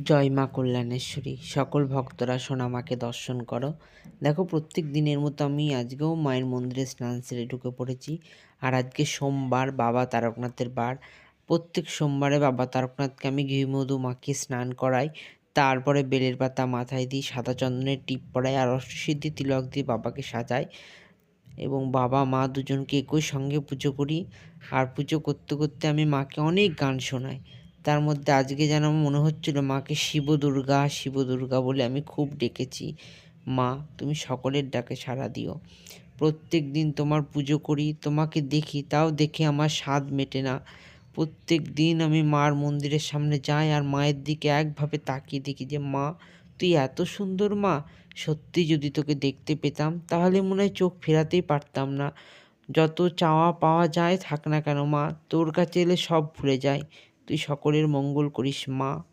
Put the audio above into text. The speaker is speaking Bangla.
জয় মা কল্যাণেশ্বরী। সকল ভক্তরা সোনামাকে দর্শন করো। দেখো, প্রত্যেক দিনের মতো আমি আজকেও মায়ের মন্দিরে স্নান সেরে ঢুকে পড়েছি। আর আজকে সোমবার, বাবা তারকনাথের বার। প্রত্যেক সোমবারে বাবা তারকনাথকে আমি ঘি মধু মাখিয়ে স্নান করাই। তারপরে বেলের পাতা মাথায় দিই, সাদা চন্দনের টিপ পরাই আর অষ্টসিদ্ধি তিলক দিয়ে বাবাকে সাজাই এবং বাবা মা দুজনকে একই সঙ্গে পুজো করি। আর পুজো করতে করতে আমি মাকে অনেক গান শোনাই। তার মধ্যে আজকে যেন আমার মনে হচ্ছিল মাকে শিব দুর্গা শিব দুর্গা বলে আমি খুব ডেকেছি। মা, তুমি সকলের ডাকে সাড়া দিও। প্রত্যেক দিন তোমার পুজো করি, তোমাকে দেখি, তাও দেখে আমার স্বাদ মেটে না। প্রত্যেক দিন আমি মার মন্দিরের সামনে যাই আর মায়ের দিকে একভাবে তাকিয়ে দেখি যে মা, তুই এত সুন্দর মা। সত্যি যদি তোকে দেখতে পেতাম তাহলে মনে হয় চোখ ফেরাতেই পারতাম না। যত চাওয়া পাওয়া যায় থাক না কেন মা, তোর কাছে এলে সব ভুলে যায়। তুই সকলের মঙ্গল করিস মা।